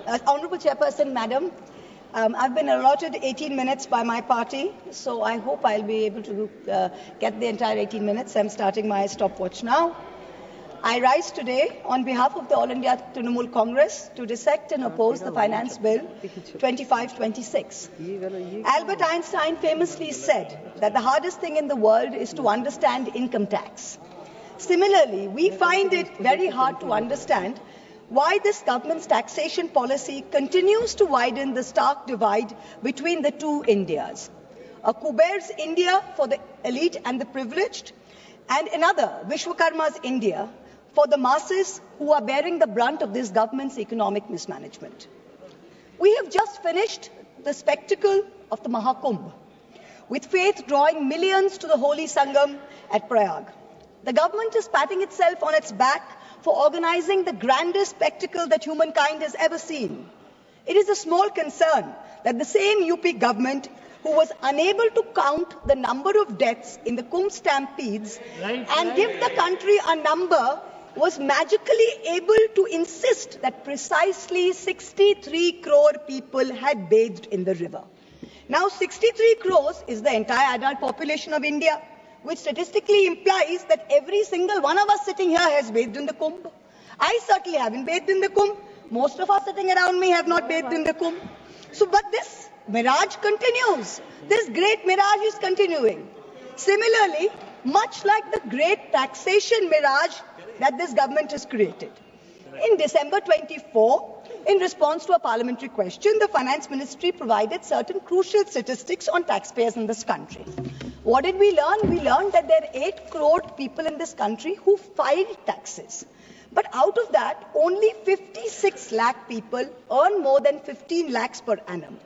Honourable Chairperson, Madam, I've been allotted 18 minutes by my party, so I hope I'll be able to get the entire 18 minutes. I'm starting my stopwatch now. I rise today on behalf of the All India Trinamool Congress to dissect and oppose the Finance Bill 2526. Albert Einstein famously said that the hardest thing in the world is to understand income tax. Similarly, we find it very hard to understand why this government's taxation policy continues to widen the stark divide between the two Indias. A Kuber's India for the elite and the privileged, and another, Vishwakarma's India, for the masses who are bearing the brunt of this government's economic mismanagement. We have just finished the spectacle of the Mahakumbh, with faith drawing millions to the holy Sangam at Prayag. The government is patting itself on its back for organizing the grandest spectacle that humankind has ever seen. It is a small concern that the same UP government who was unable to count the number of deaths in the Kumbh stampedes and give the country a number was magically able to insist that precisely 63 crore people had bathed in the river. Now 63 crores is the entire adult population of India, which statistically implies that every single one of us sitting here has bathed in the Kumbh. I certainly haven't bathed in the Kumbh. Most of us sitting around me have not bathed in the Kumbh. But this mirage continues. This great mirage is continuing. Similarly, much like the great taxation mirage that this government has created. In December 24, in response to a parliamentary question, the Finance Ministry provided certain crucial statistics on taxpayers in this country. What did we learn? We learned that there are 8 crore people in this country who filed taxes. But out of that, only 56 lakh people earn more than 15 lakhs per annum.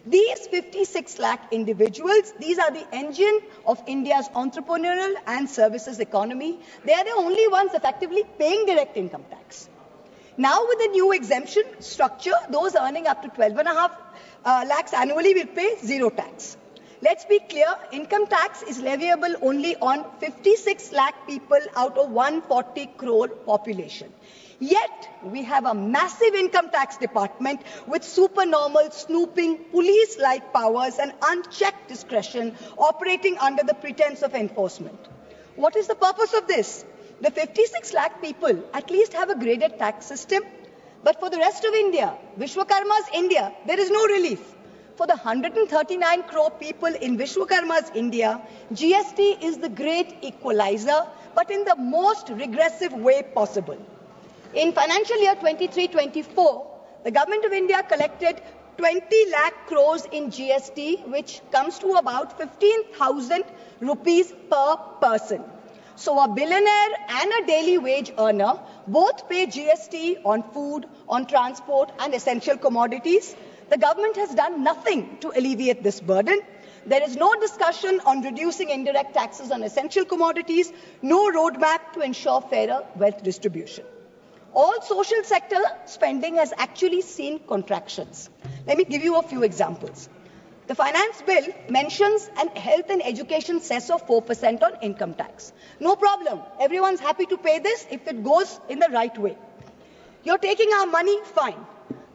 These 56 lakh individuals, these are the engine of India's entrepreneurial and services economy. They are the only ones effectively paying direct income tax. Now with the new exemption structure, those earning up to 12.5 lakhs annually will pay zero tax. Let's be clear, income tax is leviable only on 56 lakh people out of 140 crore population. Yet, we have a massive income tax department with supernormal snooping, police-like powers and unchecked discretion operating under the pretense of enforcement. What is the purpose of this? The 56 lakh people at least have a graded tax system, but for the rest of India, Vishwakarma's India, there is no relief. For the 139 crore people in Vishwakarma's India, GST is the great equalizer, but in the most regressive way possible. In financial year 23-24, the Government of India collected 20 lakh crores in GST, which comes to about 15,000 rupees per person. So a billionaire and a daily wage earner both pay GST on food, on transport and essential commodities. The government has done nothing to alleviate this burden. There is no discussion on reducing indirect taxes on essential commodities, no roadmap to ensure fairer wealth distribution. All social sector spending has actually seen contractions. Let me give you a few examples. The finance bill mentions an health and education cess of 4% on income tax. No problem. Everyone's happy to pay this if it goes in the right way. You're taking our money, fine.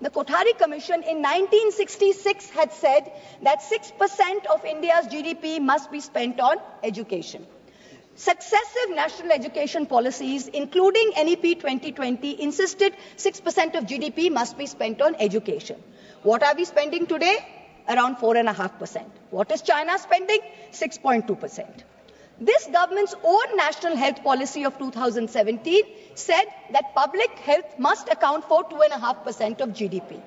The Kothari Commission in 1966 had said that 6% of India's GDP must be spent on education. Successive national education policies, including NEP 2020, insisted 6% of GDP must be spent on education. What are we spending today? Around 4.5%. What is China spending? 6.2%. This government's own national health policy of 2017 said that public health must account for 2.5% of GDP.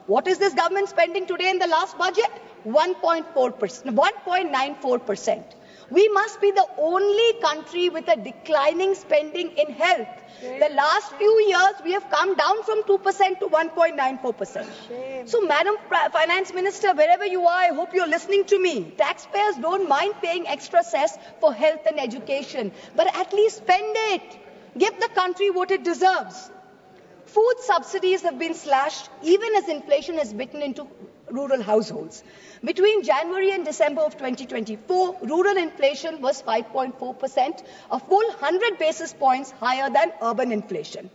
What is this government spending today in the last budget? 1.94%. We must be the only country with a declining spending in health. The last few years, we have come down from 2% to 1.94%. So, Madam Finance Minister, wherever you are, I hope you're listening to me. Taxpayers don't mind paying extra cess for health and education, but at least spend it. Give the country what it deserves. Food subsidies have been slashed even as inflation has bitten into rural households. Between January and December of 2024, rural inflation was 5.4%, a full 100 basis points higher than urban inflation,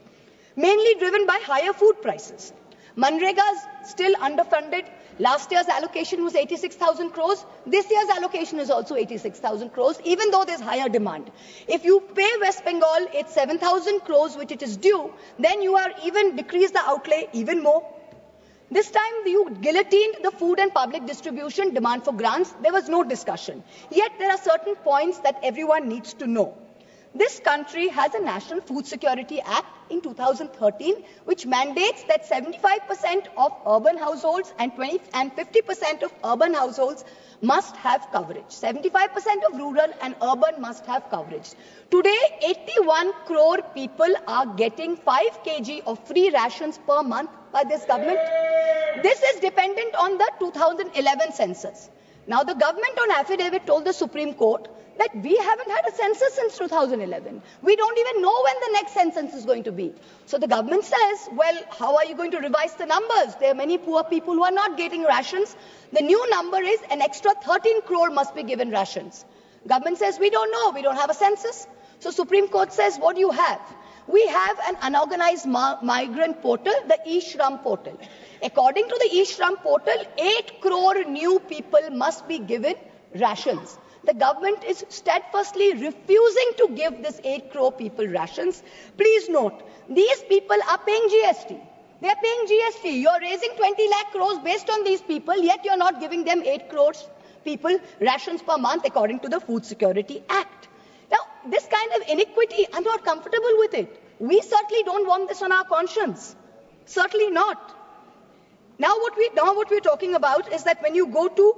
mainly driven by higher food prices. Manrega is still underfunded. Last year's allocation was 86,000 crores. This year's allocation is also 86,000 crores, even though there's higher demand. If you pay West Bengal its 7,000 crores, which it is due, then you are even decrease the outlay even more. This time you guillotined the food and public distribution demand for grants. There was no discussion. Yet there are certain points that everyone needs to know. This country has a National Food Security Act in 2013, which mandates that 75% of urban households and 50% of urban households must have coverage. 75% of rural and urban must have coverage. Today, 81 crore people are getting 5 kg of free rations per month by this government. This is dependent on the 2011 census. Now, the government on affidavit told the Supreme Court that we haven't had a census since 2011. We don't even know when the next census is going to be. So the government says, well, how are you going to revise the numbers? There are many poor people who are not getting rations. The new number is an extra 13 crore must be given rations. Government says, we don't know. We don't have a census. So Supreme Court says, what do you have? We have an unorganized migrant portal, the e-Shram portal. According to the e-Shram portal, 8 crore new people must be given rations. The government is steadfastly refusing to give this 8 crore people rations. Please note, these people are paying GST. They are paying GST. You're raising 20 lakh crores based on these people, yet you're not giving them 8 crores people rations per month according to the Food Security Act. Now, this kind of iniquity, I'm not comfortable with it. We certainly don't want this on our conscience. Certainly not. Now what we're talking about is that when you go to,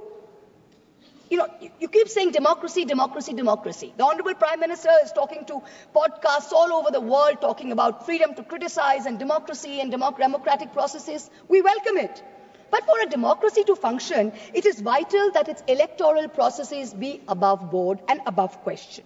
you keep saying democracy, democracy, democracy. The Honorable Prime Minister is talking to podcasts all over the world talking about freedom to criticize and democracy and democratic processes. We welcome it. But for a democracy to function, it is vital that its electoral processes be above board and above question.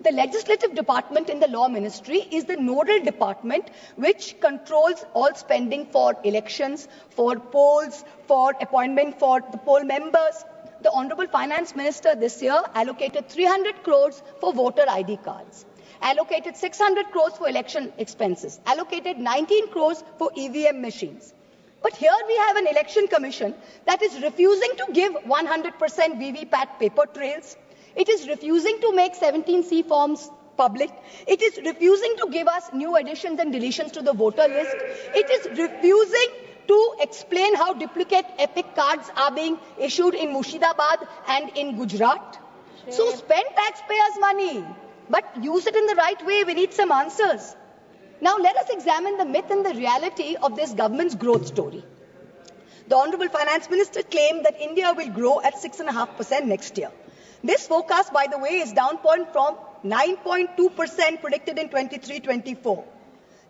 The legislative department in the law ministry is the nodal department which controls all spending for elections, for polls, for appointment for the poll members. The Honorable Finance Minister this year allocated 300 crores for voter ID cards, allocated 600 crores for election expenses, allocated 19 crores for EVM machines. But here we have an election commission that is refusing to give 100% VVPAT paper trails. It is refusing to make 17C forms public. It is refusing to give us new additions and deletions to the voter list. It is refusing to explain how duplicate EPIC cards are being issued in Murshidabad and in Gujarat. So spend taxpayers' money, but use it in the right way. We need some answers. Now let us examine the myth and the reality of this government's growth story. The Honorable Finance Minister claimed that India will grow at 6.5% next year. This forecast, by the way, is down point from 9.2% predicted in 23-24.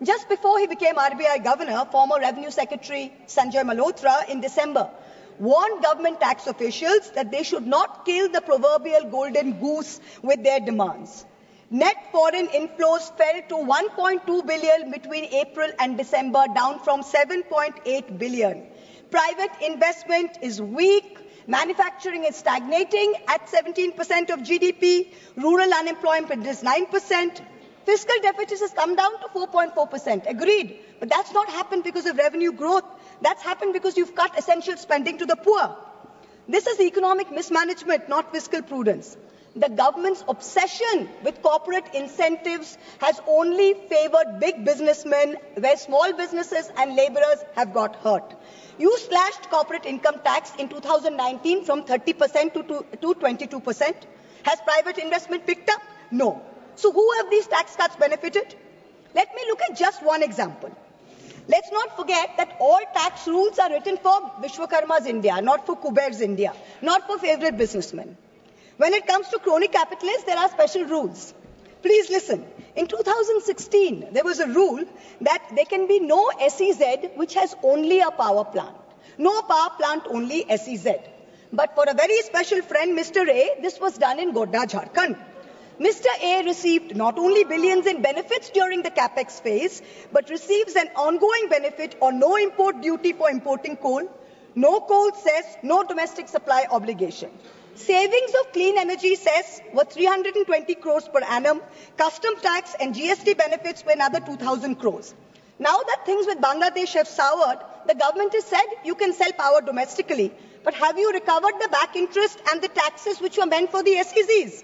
Just before he became RBI Governor, former Revenue Secretary Sanjay Malhotra in December warned government tax officials that they should not kill the proverbial golden goose with their demands. Net foreign inflows fell to 1.2 billion between April and December, down from 7.8 billion. Private investment is weak. Manufacturing is stagnating at 17% of GDP. Rural unemployment is 9%. Fiscal deficit has come down to 4.4%. Agreed. But that's not happened because of revenue growth. That's happened because you've cut essential spending to the poor. This is economic mismanagement, not fiscal prudence. The government's obsession with corporate incentives has only favored big businessmen, where small businesses and laborers have got hurt. You slashed corporate income tax in 2019 from 30% to 22%. Has private investment picked up? No. So who have these tax cuts benefited? Let me look at just one example. Let's not forget that all tax rules are written for Vishwakarma's India, not for Kuber's India, not for favorite businessmen. When it comes to crony capitalists, there are special rules. Please listen. In 2016, there was a rule that there can be no SEZ which has only a power plant. No power plant, only SEZ. But for a very special friend, Mr. A, this was done in Godda, Jharkhand. Mr. A received not only billions in benefits during the capex phase, but receives an ongoing benefit on no import duty for importing coal, no coal cess, no domestic supply obligation. Savings of clean energy cess were 320 crores per annum. Custom tax and GST benefits were another 2,000 crores. Now that things with Bangladesh have soured, the government has said you can sell power domestically. But have you recovered the back interest and the taxes which were meant for the SEZs?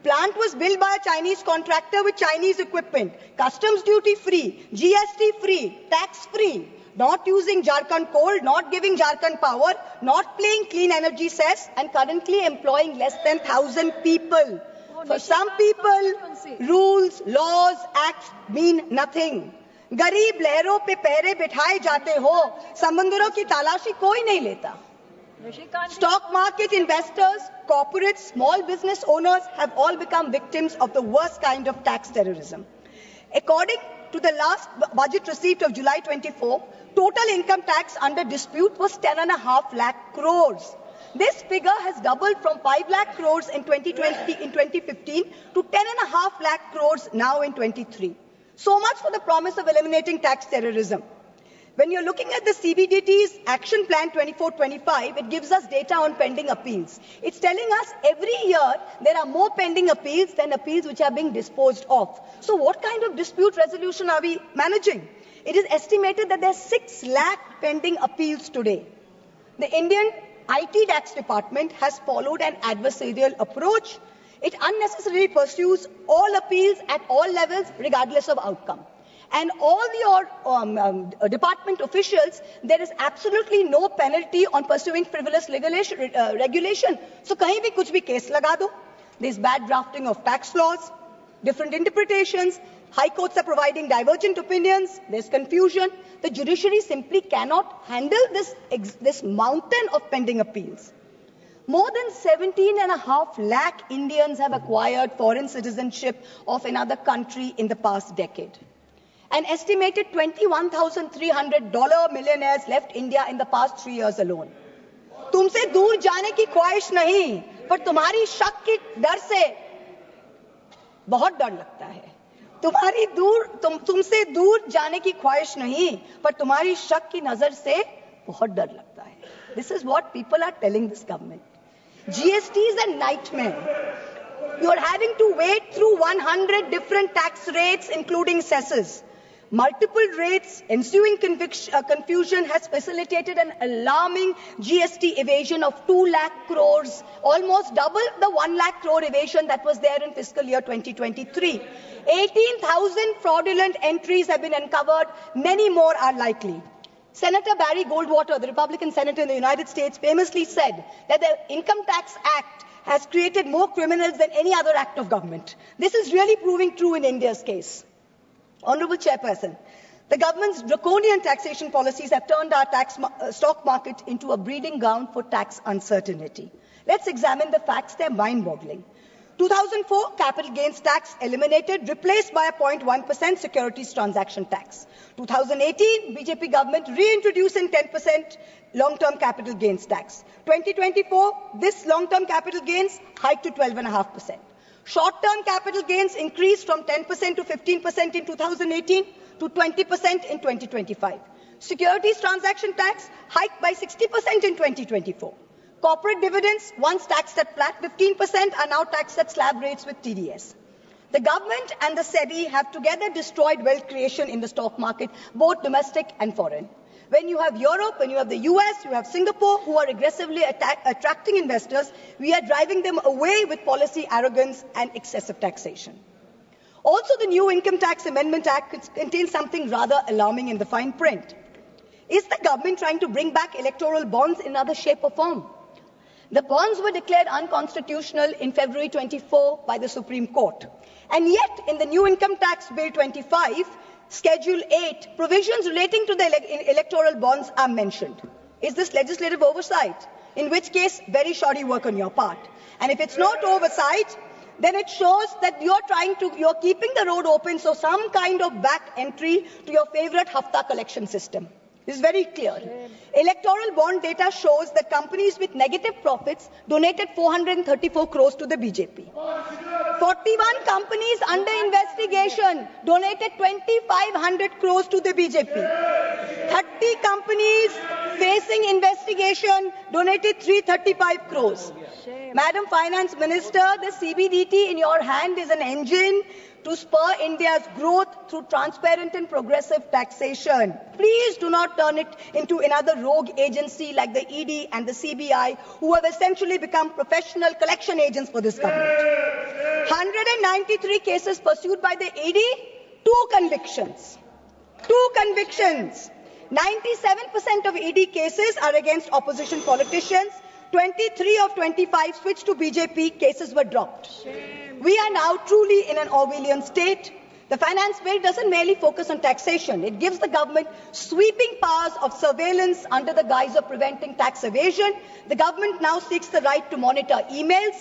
Plant was built by a Chinese contractor with Chinese equipment, customs duty free, GST free, tax free, not using Jharkhand coal, not giving Jharkhand power, not paying clean energy cess, and currently employing less than 1,000 people. For some people, rules, laws, acts mean nothing. गरीब लहरों पे पहरे बिठाए जाते हो, समंदरों की तलाशी कोई नहीं लेता. Stock market investors, corporates, small business owners have all become victims of the worst kind of tax terrorism. According to the last budget receipt of July 24, total income tax under dispute was 10.5 lakh crores. This figure has doubled from 5 lakh crores in 2015 to 10.5 lakh crores now in 23. So much for the promise of eliminating tax terrorism. When you're looking at the CBDT's Action Plan 24-25, it gives us data on pending appeals. It's telling us every year there are more pending appeals than appeals which are being disposed of. So what kind of dispute resolution are we managing? It is estimated that there are 6 lakh pending appeals today. The Indian IT tax department has followed an adversarial approach. It unnecessarily pursues all appeals at all levels, regardless of outcome. And all your department officials, there is absolutely no penalty on pursuing frivolous regulation. So, kahin bhi kuch bhi case laga do. There's bad drafting of tax laws, different interpretations. High courts are providing divergent opinions. There's confusion. The judiciary simply cannot handle this mountain of pending appeals. More than 17.5 lakh Indians have acquired foreign citizenship of another country in the past decade. An estimated $21,300 millionaires left India in the past 3 years alone. तुमसे दूर जाने की ख्वाहिश नहीं, पर तुम्हारी शक के डर से बहुत डर लगता है. तुमसे दूर जाने की ख्वाहिश नहीं, पर तुम्हारी शक की नजर से बहुत डर लगता है. This is what people are telling this government. GST is a nightmare. You are having to wade through 100 different tax rates, including cesses. Multiple rates, ensuing confusion has facilitated an alarming GST evasion of 2 lakh crores, almost double the 1 lakh crore evasion that was there in fiscal year 2023. 18,000 fraudulent entries have been uncovered. Many more are likely. Senator Barry Goldwater, the Republican senator in the United States, famously said that the Income Tax Act has created more criminals than any other act of government. This is really proving true in India's case. Honourable Chairperson, the government's draconian taxation policies have turned our stock market into a breeding ground for tax uncertainty. Let's examine the facts. They're mind-boggling. 2004, capital gains tax eliminated, replaced by a 0.1% securities transaction tax. 2018, BJP government reintroducing 10% long-term capital gains tax. 2024, this long-term capital gains hiked to 12.5%. Short-term capital gains increased from 10% to 15% in 2018 to 20% in 2025. Securities transaction tax hiked by 60% in 2024. Corporate dividends, once taxed at flat 15%, are now taxed at slab rates with TDS. The government and the SEBI have together destroyed wealth creation in the stock market, both domestic and foreign. When you have Europe, when you have the US, you have Singapore, who are aggressively attracting investors, we are driving them away with policy arrogance and excessive taxation. Also, the new Income Tax Amendment Act contains something rather alarming in the fine print. Is the government trying to bring back electoral bonds in other shape or form? The bonds were declared unconstitutional in February 24 by the Supreme Court. And yet, in the new Income Tax Bill 25, Schedule 8, provisions relating to the electoral bonds are mentioned. Is this legislative oversight? In which case, very shoddy work on your part. And if it's not oversight, then it shows that you're keeping the road open, so some kind of back entry to your favorite Hafta collection system. This is very clear. Electoral bond data shows that companies with negative profits donated 434 crores to the BJP. 41 companies under investigation donated 2,500 crores to the BJP. 30 companies face missing investigation donated 335 crores. Madam Finance Minister, the CBDT in your hand is an engine to spur India's growth through transparent and progressive taxation. Please do not turn it into another rogue agency like the ED and the CBI, who have essentially become professional collection agents for this government. 193 cases pursued by the ED, 2 convictions. 2 convictions. 97% of ED cases are against opposition politicians. 23 of 25 switched to BJP, cases were dropped. We are now truly in an Orwellian state. The finance bill doesn't merely focus on taxation. It gives the government sweeping powers of surveillance under the guise of preventing tax evasion. The government now seeks the right to monitor emails,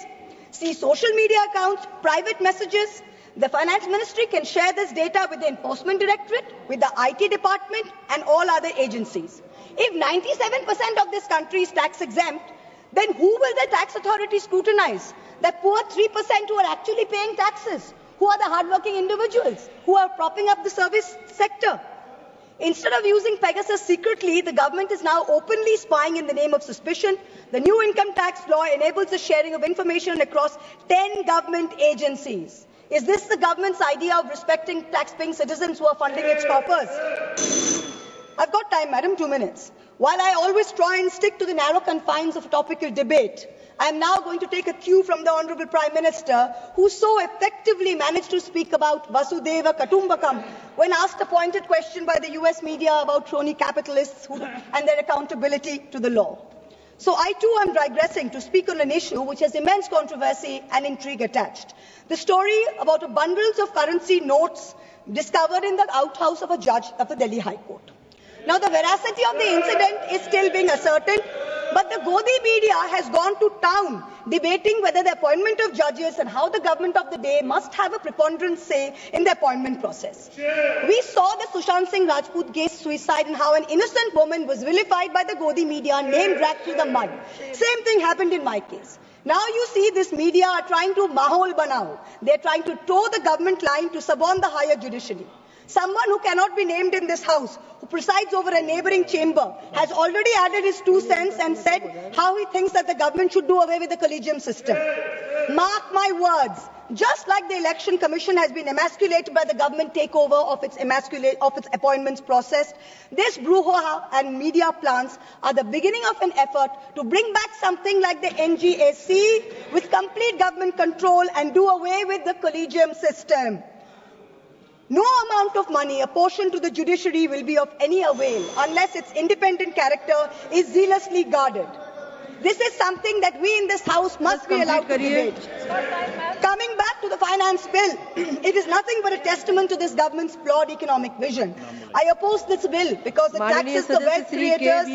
see social media accounts, private messages. The Finance Ministry can share this data with the Enforcement Directorate, with the IT department and all other agencies. If 97% of this country is tax exempt, then who will the tax authority scrutinize? The poor 3% who are actually paying taxes, who are the hardworking individuals, who are propping up the service sector. Instead of using Pegasus secretly, the government is now openly spying in the name of suspicion. The new income tax law enables the sharing of information across 10 government agencies. Is this the government's idea of respecting tax-paying citizens who are funding its coffers? I've got time, madam, 2 minutes. While I always try and stick to the narrow confines of a topical debate, I am now going to take a cue from the Honourable Prime Minister, who so effectively managed to speak about Vasudhaiva Kutumbakam when asked a pointed question by the US media about crony capitalists and their accountability to the law. So I too am digressing to speak on an issue which has immense controversy and intrigue attached. The story about a bundles of currency notes discovered in the outhouse of a judge of the Delhi High Court. Now, the veracity of the incident is still being ascertained, but the Godi media has gone to town debating whether the appointment of judges and how the government of the day must have a preponderant say in the appointment process. We saw the Sushant Singh Rajput case suicide and how an innocent woman was vilified by the Godi media, name dragged through the mud. Same thing happened in my case. Now you see this media are trying to mahol banao. They're trying to toe the government line to suborn the higher judiciary. Someone who cannot be named in this house, who presides over a neighbouring chamber, has already added his 2 cents and said how he thinks that the government should do away with the collegium system. Mark my words, just like the Election Commission has been emasculated by the government takeover of its appointments process, this brouhaha and media plans are the beginning of an effort to bring back something like the NGAC with complete government control and do away with the collegium system. No amount of money apportioned to the judiciary will be of any avail unless its independent character is zealously guarded. This is something that we in this House must be allowed to debate. Coming back to the finance bill, it is nothing but a testament to this government's flawed economic vision. I oppose this bill because it taxes the wealth creators,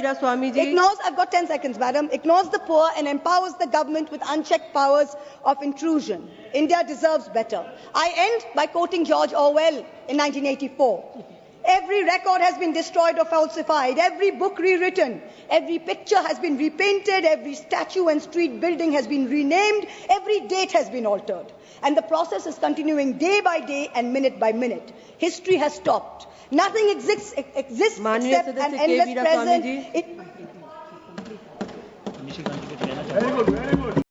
ignores, I've got 10 seconds, madam, ignores the poor and empowers the government with unchecked powers of intrusion. India deserves better. I end by quoting George Orwell in 1984. Every record has been destroyed or falsified, every book rewritten, every picture has been repainted, every statue and street building has been renamed, every date has been altered. And the process is continuing day by day and minute by minute. History has stopped. Nothing exists except an endless present. Very good, very good.